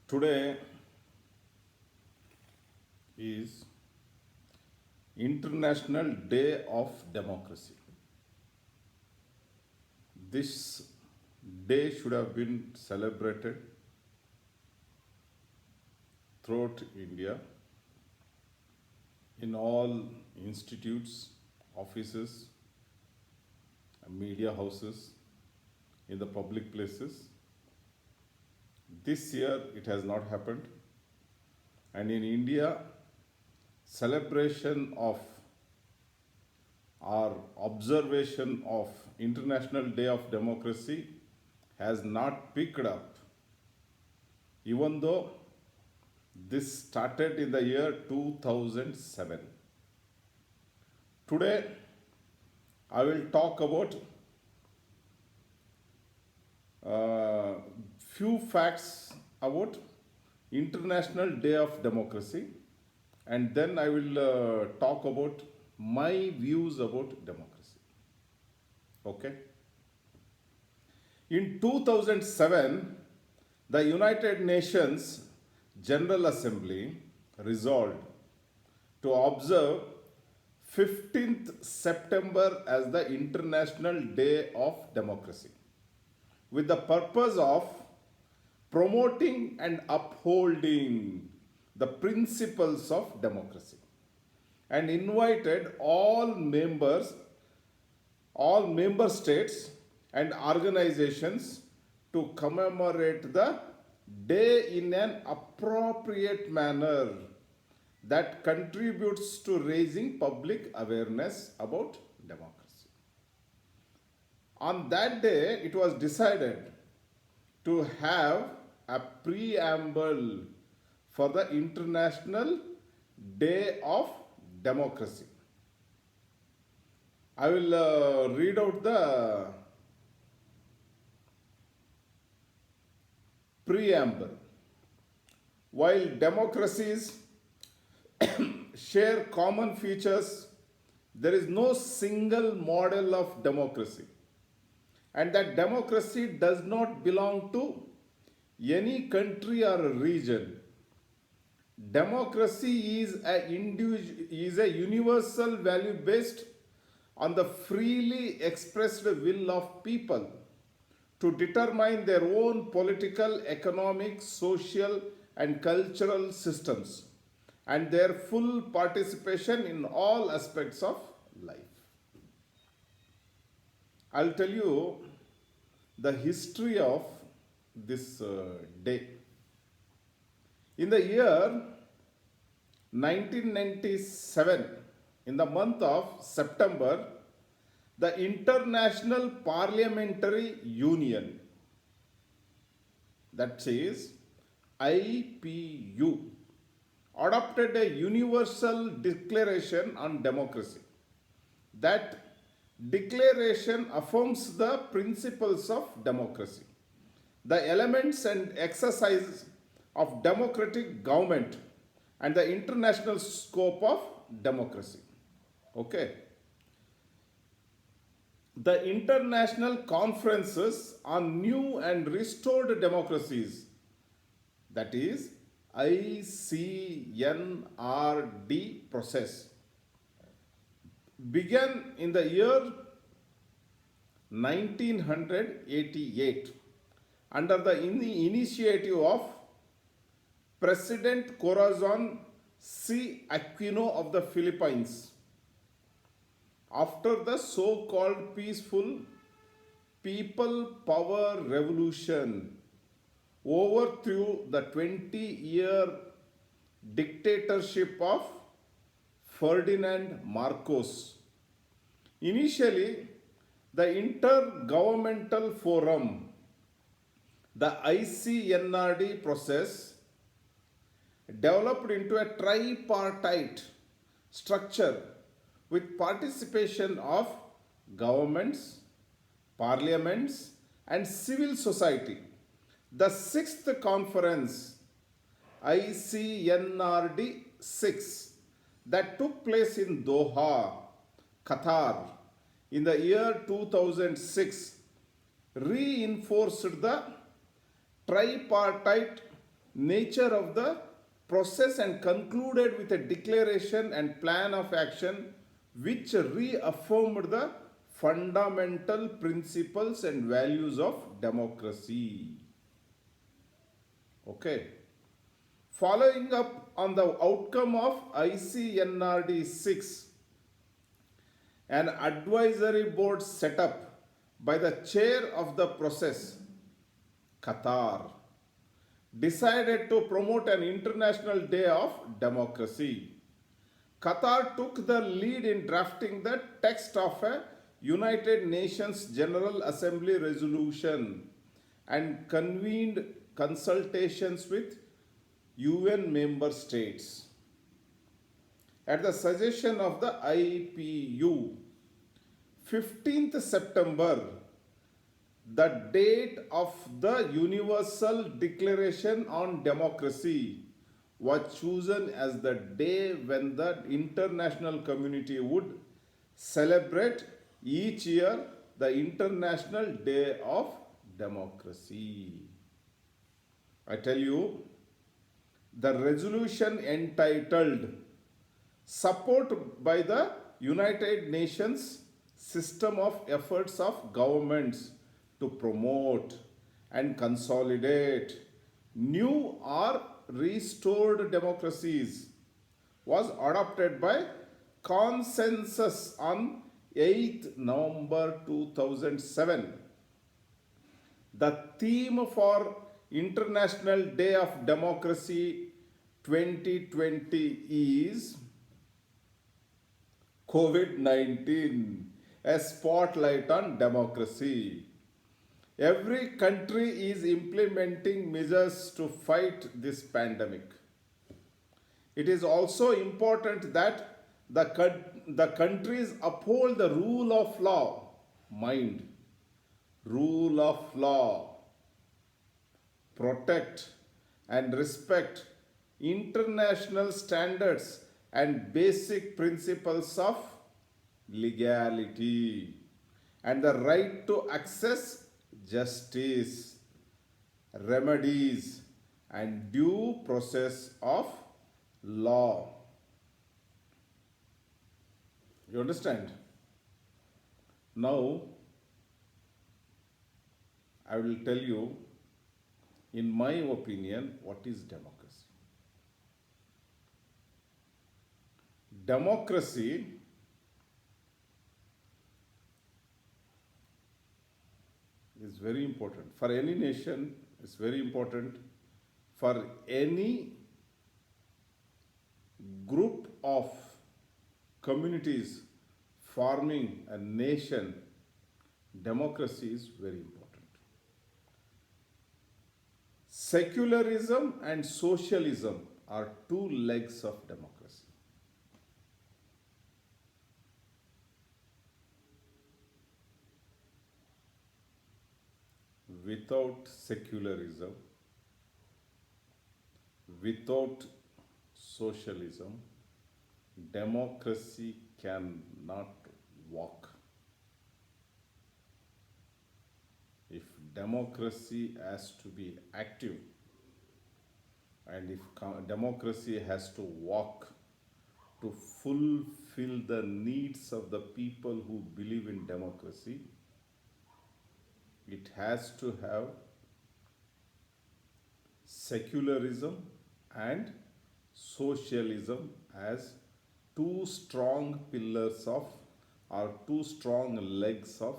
Today is International Day of Democracy. This day should have been celebrated throughout India in all institutes, offices, media houses, in the public places. This year it has not happened, and in India, celebration of our observation of International Day of Democracy has not picked up, even though this started in the year 2007. Today, I will talk about few facts about International Day of Democracy, and then I will talk about my views about democracy. Okay? In 2007, the United Nations General Assembly resolved to observe 15th September as the International Day of Democracy with the purpose of promoting and upholding the principles of democracy, and invited all member states and organizations to commemorate the day in an appropriate manner that contributes to raising public awareness about democracy. On that day, it was decided to have a preamble for the International Day of Democracy. I will read out the preamble. While democracies share common features, there is no single model of democracy, and that democracy does not belong to any country or a region. Democracy is a universal value based on the freely expressed will of people to determine their own political, economic, social, and cultural systems and their full participation in all aspects of life. I'll tell you the history of this day. In the year 1997, in the month of September, the International Parliamentary Union, that is IPU, adopted a universal declaration on democracy. That declaration affirms the principles of democracy, the elements and exercise of democratic government, and the international scope of democracy. Okay. The international conferences on new and restored democracies, that is ICNRD process, began in the year 1988 under the initiative of President Corazon C. Aquino of the Philippines. After the so-called peaceful People Power Revolution overthrew the 20-year dictatorship of Ferdinand Marcos. Initially, the Intergovernmental Forum, the ICNRD process, developed into a tripartite structure with participation of governments, parliaments, and civil society. The sixth conference, ICNRD 6, that took place in Doha, Qatar, in the year 2006, reinforced the tripartite nature of the process and concluded with a declaration and plan of action which reaffirmed the fundamental principles and values of democracy. Okay. Following up on the outcome of ICNRD 6, an advisory board set up by the chair of the process, Qatar, decided to promote an International Day of Democracy. Qatar took the lead in drafting the text of a United Nations General Assembly resolution and convened consultations with UN member states. At the suggestion of the IPU, 15th September, the date of the Universal Declaration on Democracy was chosen as the day when the international community would celebrate each year the International Day of Democracy. I tell you, the resolution entitled Support by the United Nations System of Efforts of Governments to Promote and Consolidate New or Restored Democracies was adopted by consensus on 8th November 2007. The theme for International Day of Democracy 2020 is COVID-19, a spotlight on democracy. Every country is implementing measures to fight this pandemic. It is also important that the countries uphold the rule of law. Mind, rule of law. Protect and respect international standards and basic principles of legality and the right to access justice, remedies, and due process of law. You understand? Now, I will tell you, in my opinion, what is democracy. Democracy is very important. For any nation, it's very important. For any group of communities forming a nation, democracy is very important. Secularism and socialism are two legs of democracy. Without secularism, without socialism, democracy cannot walk. If democracy has to be active and if democracy has to walk to fulfill the needs of the people who believe in democracy, it has to have secularism and socialism as two strong pillars of or two strong legs of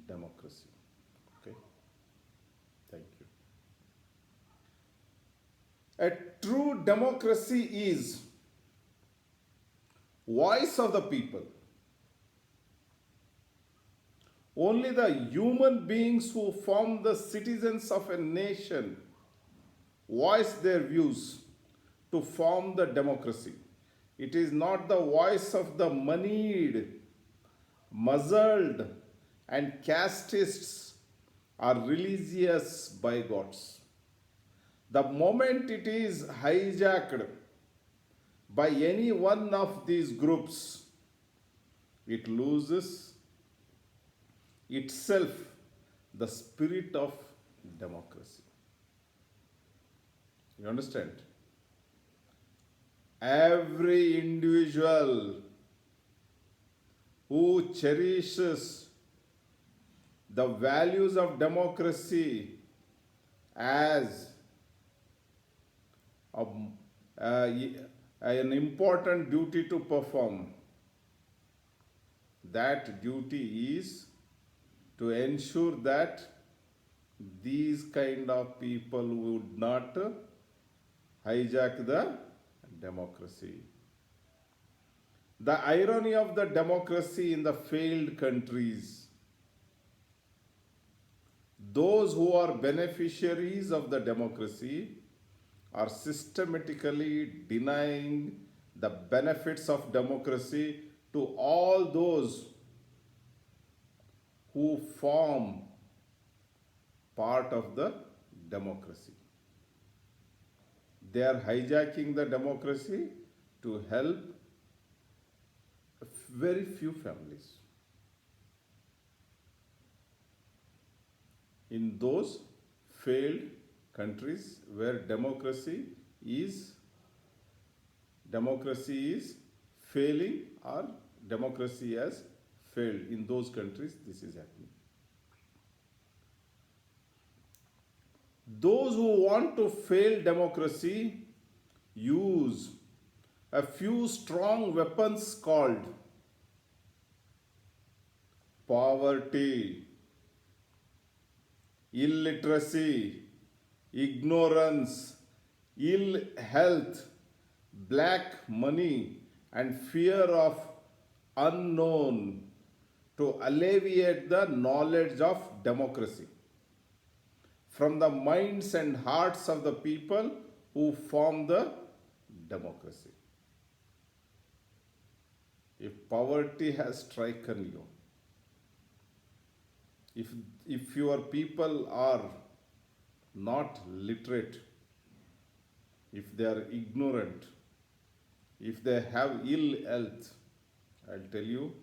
democracy. Okay, thank you. A true democracy is voice of the people. Only the human beings who form the citizens of a nation voice their views to form the democracy. It is not the voice of the moneyed, muzzled, and castists or religious bigots. The moment it is hijacked by any one of these groups, it loses itself the spirit of democracy. You understand? Every individual who cherishes the values of democracy as a, an important duty to perform, that duty is to ensure that these kind of people would not hijack the democracy. The irony of the democracy in the failed countries, those who are beneficiaries of the democracy are systematically denying the benefits of democracy to all those who form part of the democracy. They are hijacking the democracy to help very few families. In those failed countries where democracy is failing or democracy has failed, in those countries this is happening. Those who want to fail democracy use a few strong weapons called poverty, illiteracy, ignorance, ill health, black money, and fear of unknown to alleviate the knowledge of democracy from the minds and hearts of the people who form the democracy. If poverty has stricken you, if your people are not literate, if they are ignorant, if they have ill health, I'll tell you,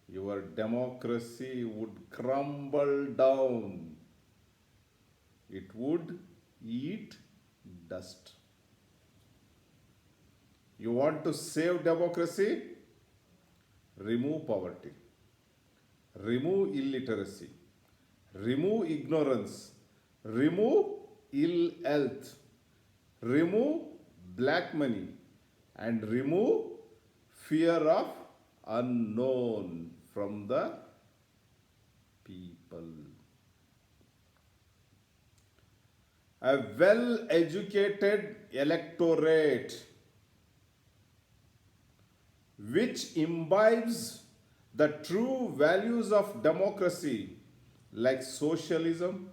your democracy would crumble down. It would eat dust. You want to save democracy? Remove poverty. Remove illiteracy. Remove ignorance. Remove ill health. Remove black money. And remove fear of unknown from the people. A well-educated electorate which imbibes the true values of democracy like socialism,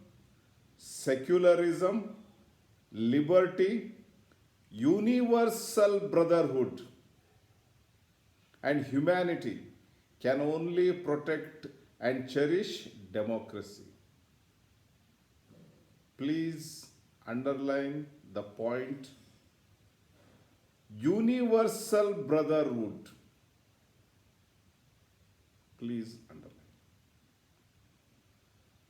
secularism, liberty, universal brotherhood, and humanity can only protect and cherish democracy. Please underline the point: universal brotherhood. Please underline.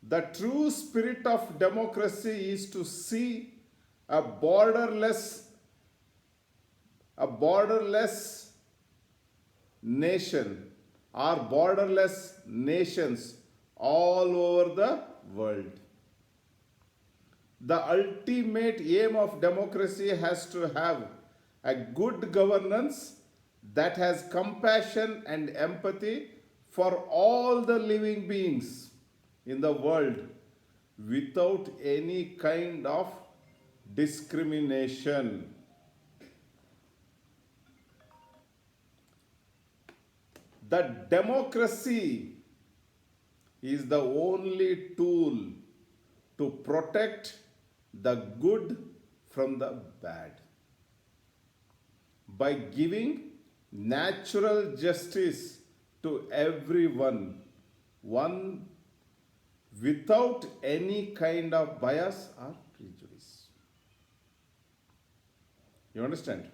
The true spirit of democracy is to see a borderless nation or borderless nations all over the world. The ultimate aim of democracy has to have a good governance that has compassion and empathy for all the living beings in the world without any kind of discrimination. The democracy is the only tool to protect the good from the bad. By giving natural justice to everyone, one without any kind of bias or prejudice. You understand?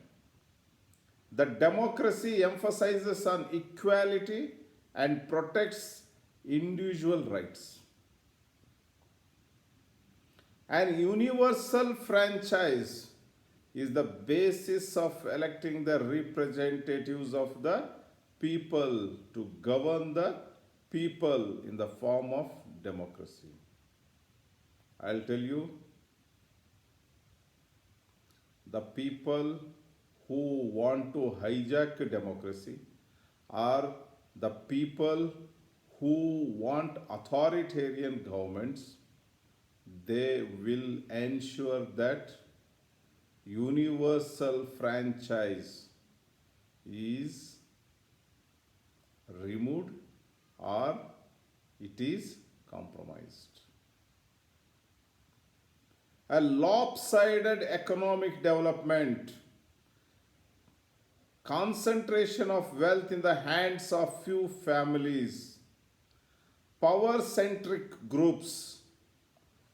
The democracy emphasizes on equality and protects individual rights. An universal franchise is the basis of electing the representatives of the people to govern the people in the form of democracy. I'll tell you, the people who want to hijack democracy are the people who want authoritarian governments. They will ensure that universal franchise is removed or it is compromised. A lopsided economic development, concentration of wealth in the hands of few families, power centric groups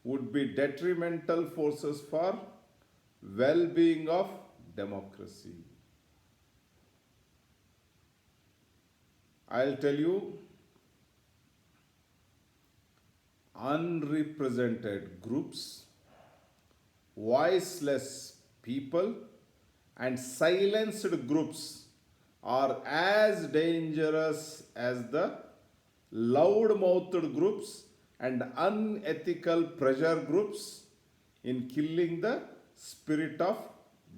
would be detrimental forces for well being of democracy. I'll tell you, unrepresented groups, voiceless people, and silenced groups are as dangerous as the loud-mouthed groups and unethical pressure groups in killing the spirit of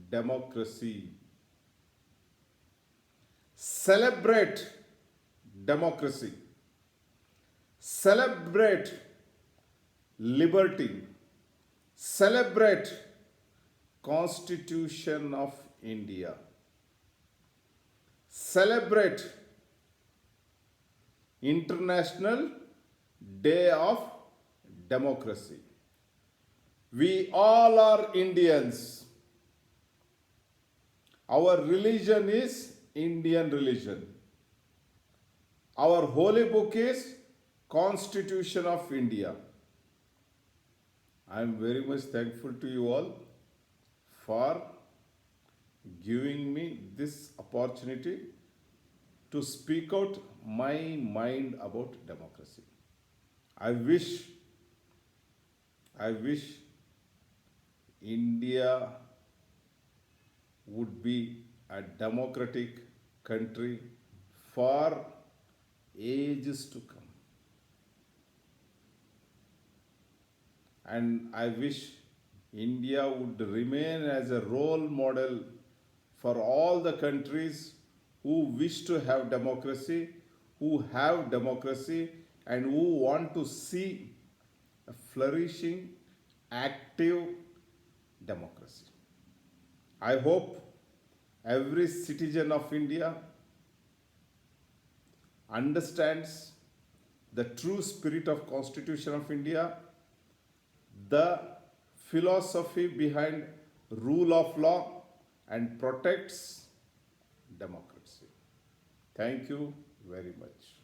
democracy. Celebrate democracy. Celebrate liberty. Celebrate Constitution of India. Celebrate International Day of Democracy. We all are Indians. Our religion is Indian religion. Our holy book is Constitution of India. I am very much thankful to you all for giving me this opportunity to speak out my mind about democracy. I wish India would be a democratic country for ages to come. And I wish India would remain as a role model for all the countries who wish to have democracy, who have democracy, and who want to see a flourishing, active democracy. I hope every citizen of India understands the true spirit of Constitution of India, the philosophy behind rule of law, and protects democracy. Thank you very much.